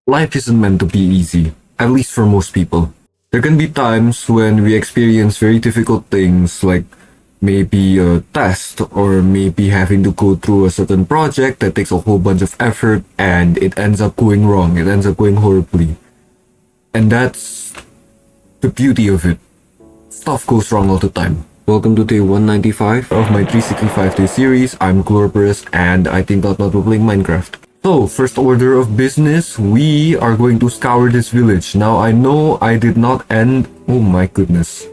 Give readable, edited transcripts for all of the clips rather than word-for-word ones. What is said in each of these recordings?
Life isn't meant to be easy, at least for most people. There can be times when we experience very difficult things like maybe a test or maybe having to go through a certain project that takes a whole bunch of effort and it ends up going wrong, it ends up going horribly. And that's the beauty of it. Stuff goes wrong all the time. Welcome to day 195 of my 365-day series. I'm Glorporous and I think out loud we're playing Minecraft. So, first order of business, we are going to scour this village. Now, I know I did not end... Oh my goodness.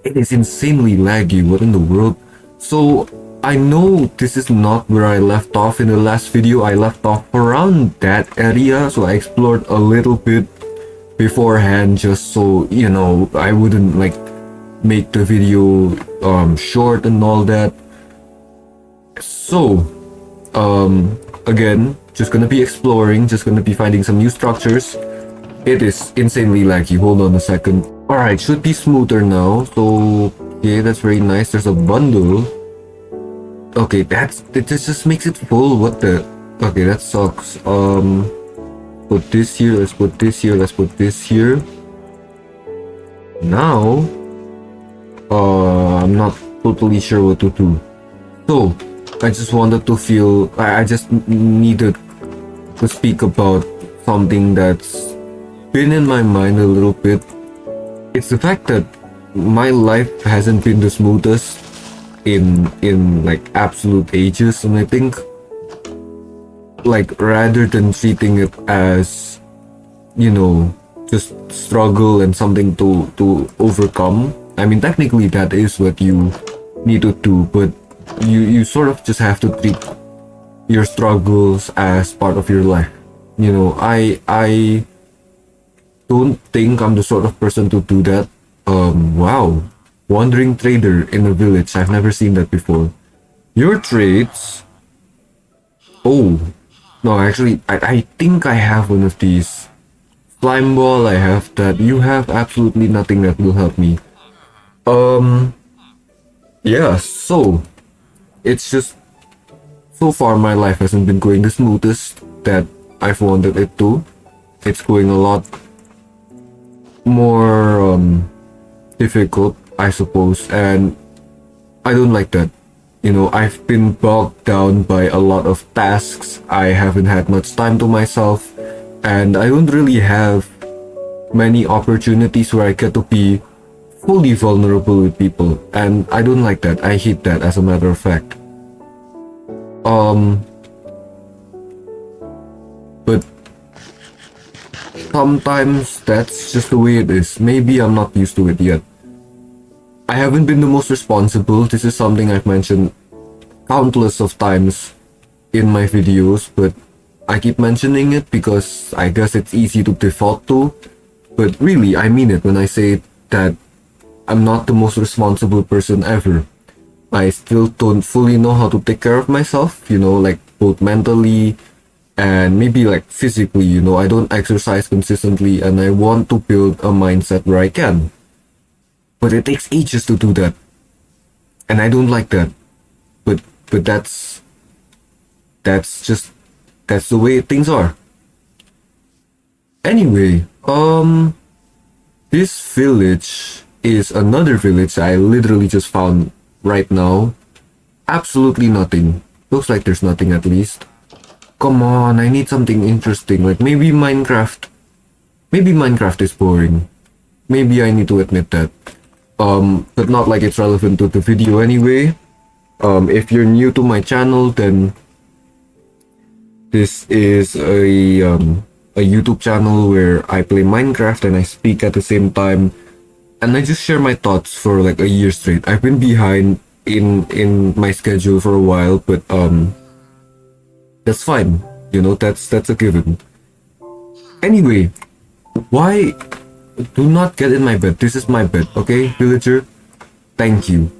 It is insanely laggy, what in the world? So, I know this is not where I left off in the last video. I left off around that area, so I explored a little bit beforehand just so, you know, I wouldn't like make the video short and all that. So, again, just gonna be exploring, just gonna be finding some new structures. It is insanely laggy. Hold on a second. Alright, should be smoother now. So, okay, that's very nice. There's a bundle. Okay, it just makes it full. What the? Okay, that sucks. Put this here. Let's put this here. Let's put this here. Now, I'm not totally sure what to do. So, I just wanted to feel. I just needed to speak about something that's been in my mind a little bit. It's the fact that my life hasn't been the smoothest in like absolute ages, and I think like rather than treating it as, you know, just struggle and something to overcome. I mean, technically that is what you need to do, but you sort of just have to treat your struggles as part of your life. You know, I don't think I'm the sort of person to do that. Wow. Wandering trader in a village. I've never seen that before. Your traits. Oh. No, actually, I think I have one of these. Slime ball, I have that. You have absolutely nothing that will help me. Yeah, so it's just so far my life hasn't been going the smoothest that I've wanted it to. It's going a lot more difficult, I suppose, and I don't like that. You know, I've been bogged down by a lot of tasks. I haven't had much time to myself, and I don't really have many opportunities where I get to be fully vulnerable with people, and I don't like that. I hate that, as a matter of fact. But sometimes that's just the way it is. Maybe I'm not used to it yet. I haven't been the most responsible. This is something I've mentioned countless of times in my videos, but I keep mentioning it because I guess it's easy to default to. But really, I mean it when I say that I'm not the most responsible person ever. I still don't fully know how to take care of myself, you know, like both mentally and maybe like physically, you know. I don't exercise consistently and I want to build a mindset where I can. But it takes ages to do that. And I don't like that. But that's the way things are. Anyway, this village is another village I literally just found right now. Absolutely nothing. Looks like there's nothing at least. Come on, I need something interesting. Like maybe Minecraft. Maybe Minecraft is boring. Maybe I need to admit that. But not like it's relevant to the video anyway. If you're new to my channel, then this is a YouTube channel where I play Minecraft and I speak at the same time, and I just share my thoughts for like a year straight. I've been behind in my schedule for a while, but that's fine. You know, that's a given. Anyway, why do not get in my bed? This is my bed, okay, villager? Thank you.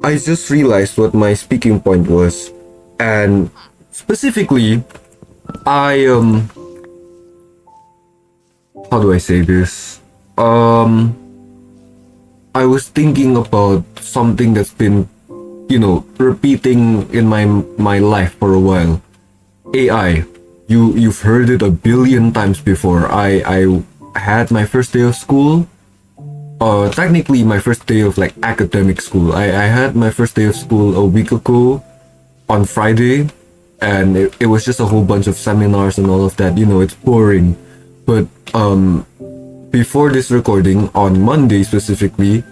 I just realized what my speaking point was, and specifically, I how do I say this? I was thinking about something that's been, you know, repeating in my life for a while. AI. you've heard it a billion times before. I had my first day of school. Technically my first day of like academic school. I had my first day of school a week ago on Friday, and it was just a whole bunch of seminars and all of that. You know, it's boring. But before this recording, on Monday specifically,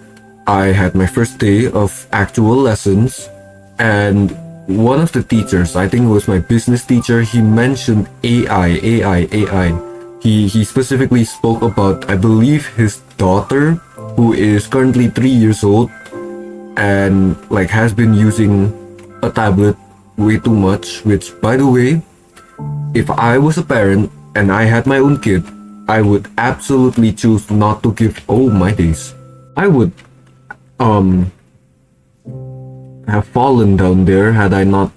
I had my first day of actual lessons, and one of the teachers, I think it was my business teacher, he mentioned AI. He specifically spoke about, I believe, his daughter, who is currently 3 years old and like has been using a tablet way too much. Which, by the way, if I was a parent and I had my own kid, I would absolutely choose not to give. Oh my days, I would have fallen down there had I not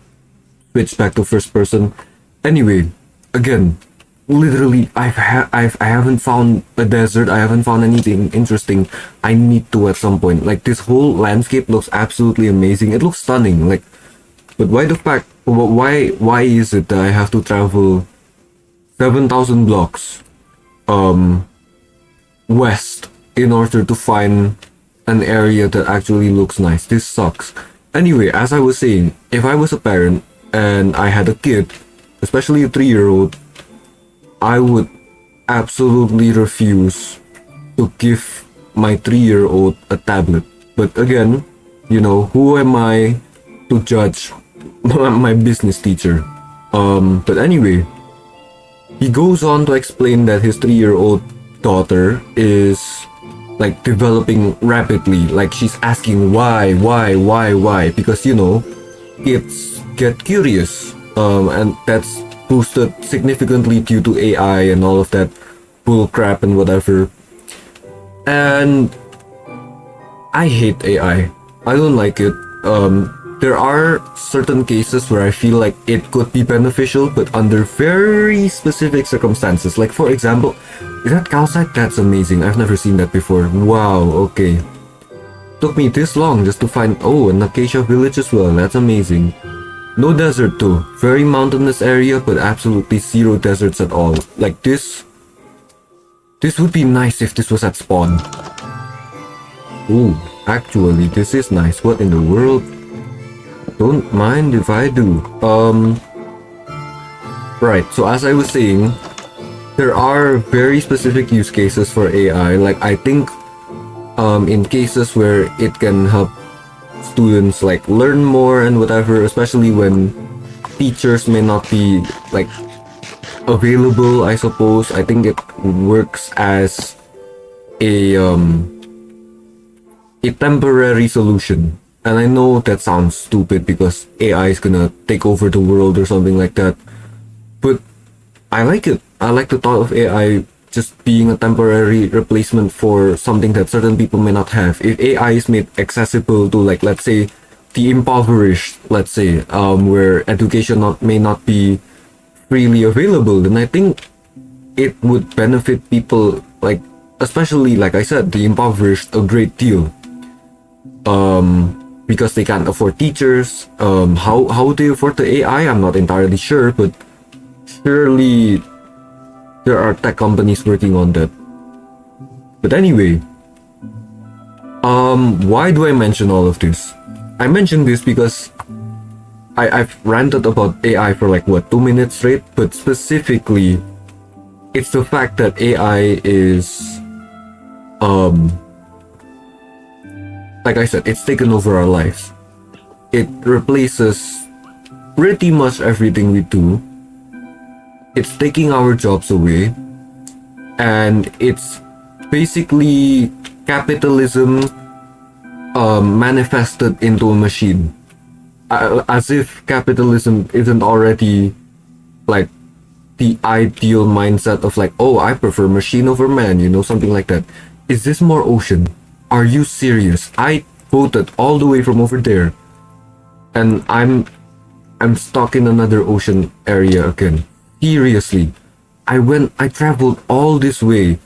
switched back to first person. Anyway, again, literally, I haven't found a desert. I haven't found anything interesting. I need to at some point. Like, this whole landscape looks absolutely amazing. It looks stunning. Like, but why is it that I have to travel 7,000 blocks west in order to find an area that actually looks nice? This sucks. Anyway, as I was saying, if I was a parent and I had a kid, especially a 3-year-old, I would absolutely refuse to give my 3-year-old a tablet. But again, you know, who am I to judge my business teacher? But anyway, he goes on to explain that his 3-year-old daughter is like developing rapidly. Like, she's asking why, because, you know, kids get curious, and that's boosted significantly due to AI and all of that bull crap and whatever. And I hate AI. I don't like it. There are certain cases where I feel like it could be beneficial, but under very specific circumstances. Like, for example, is that calcite? That's amazing. I've never seen that before. Wow, okay. Took me this long just to find, oh, an acacia village as well. That's amazing. No desert too. Very mountainous area, but absolutely zero deserts at all. Like, this would be nice if this was at spawn. Ooh, actually, this is nice. What in the world? Don't mind if I do. Right, so as I was saying, there are very specific use cases for AI. Like, I think in cases where it can help students like learn more and whatever, especially when teachers may not be like available, I suppose. I think it works as a temporary solution. And I know that sounds stupid because AI is gonna take over the world or something like that, but I like it. I like the thought of AI just being a temporary replacement for something that certain people may not have. If AI is made accessible to, like, let's say, the impoverished, let's say, where education may not be freely available, then I think it would benefit people, like, especially, like I said, the impoverished a great deal. Because they can't afford teachers. How they afford the AI, I'm not entirely sure, but surely there are tech companies working on that. But anyway, why do I mention all of this? I mention this because I've ranted about AI for like, what, 2 minutes straight? But specifically, it's the fact that AI is, like I said, it's taken over our lives. It replaces pretty much everything we do. It's taking our jobs away. And it's basically capitalism manifested into a machine. As if capitalism isn't already like the ideal mindset of like, oh, I prefer machine over man, you know, something like that. Is this more ocean? Are you serious? I boated all the way from over there, and I'm stuck in another ocean area again. Seriously, I traveled all this way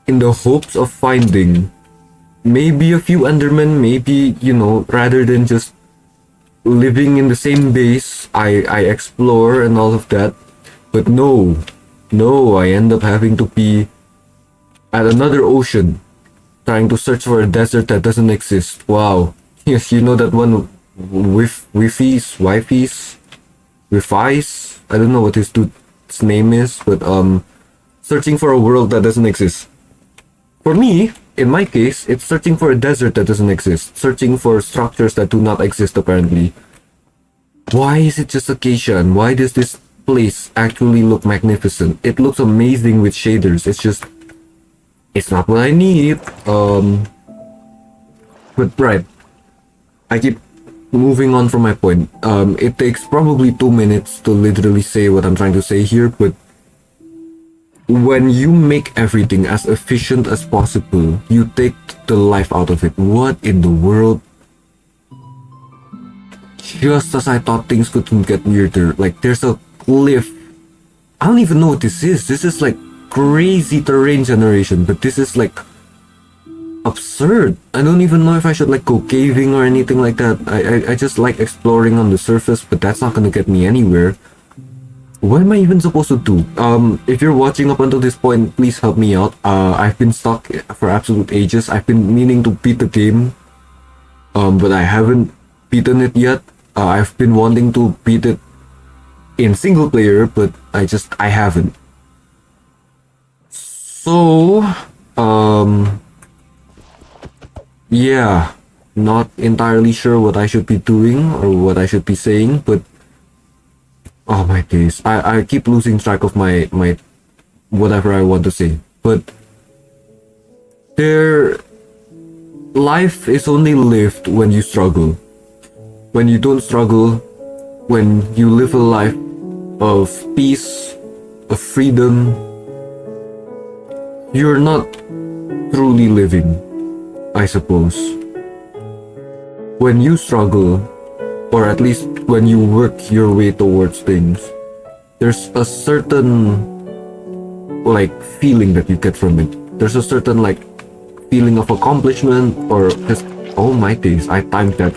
in the hopes of finding maybe a few Endermen, maybe, you know, rather than just living in the same base, I explore and all of that. But no, I end up having to be at another ocean, trying to search for a desert that doesn't exist. Wow. Yes, you know that one with Wi-Fi's, I don't know what his dude's name is, but searching for a world that doesn't exist. For me, in my case, it's searching for a desert that doesn't exist, searching for structures that do not exist apparently. Why is it just acacia, and why does this place actually look magnificent? It looks amazing with shaders. It's not what I need. But right, I keep moving on from my point. It takes probably 2 minutes to literally say what I'm trying to say here, but when you make everything as efficient as possible, you take the life out of it. What in the world? Just as I thought things couldn't get weirder, like there's a cliff. I don't even know what this is. This is like crazy terrain generation, but this is like absurd. I don't even know if I should like go caving or anything like that. I just like exploring on the surface, but that's not gonna get me anywhere. What am I even supposed to do? If you're watching up until this point, please help me out. I've been stuck for absolute ages. I've been meaning to beat the game, but I haven't beaten it yet. I've been wanting to beat it in single player, but I haven't. So, yeah, not entirely sure what I should be doing or what I should be saying, but oh my days, I keep losing track of my whatever I want to say. But life is only lived when you struggle. When you don't struggle, when you live a life of peace, of freedom, you're not truly living, I suppose. When you struggle, or at least when you work your way towards things, there's a certain like feeling that you get from it. There's a certain like feeling of accomplishment, or just, oh my days, I timed that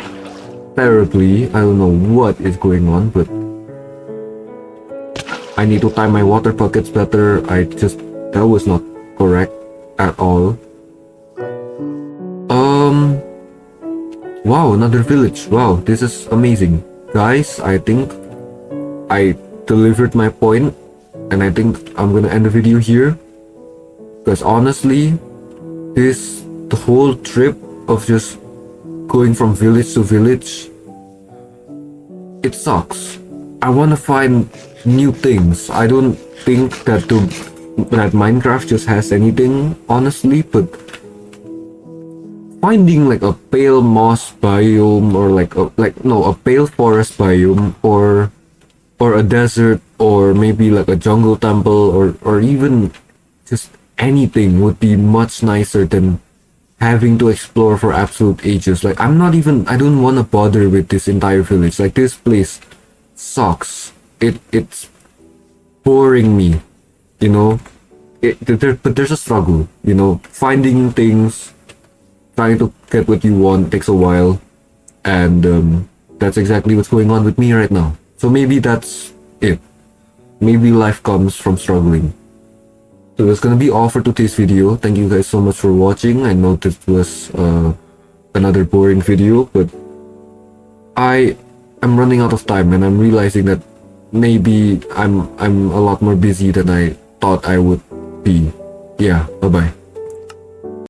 terribly. I don't know what is going on, but I need to time my water buckets better. That was not correct at all. Wow, another village. Wow, this is amazing. Guys, I think I delivered my point, and I think I'm gonna end the video here. Because honestly, the whole trip of just going from village to village, it sucks. I wanna find new things. I don't think that Minecraft just has anything, honestly, but finding like a pale moss biome, or a pale forest biome, or a desert, or maybe like a jungle temple, or even just anything would be much nicer than having to explore for absolute ages. Like I don't want to bother with this entire village. Like this place sucks. It's boring me, you know. But there's a struggle, you know. Finding things, trying to get what you want takes a while, and that's exactly what's going on with me right now. So maybe that's it. Maybe life comes from struggling. So that's gonna be all for today's video. Thank you guys so much for watching. I know this was another boring video, but I'm running out of time, and I'm realizing that maybe I'm a lot more busy than I thought I would be. Yeah, bye bye.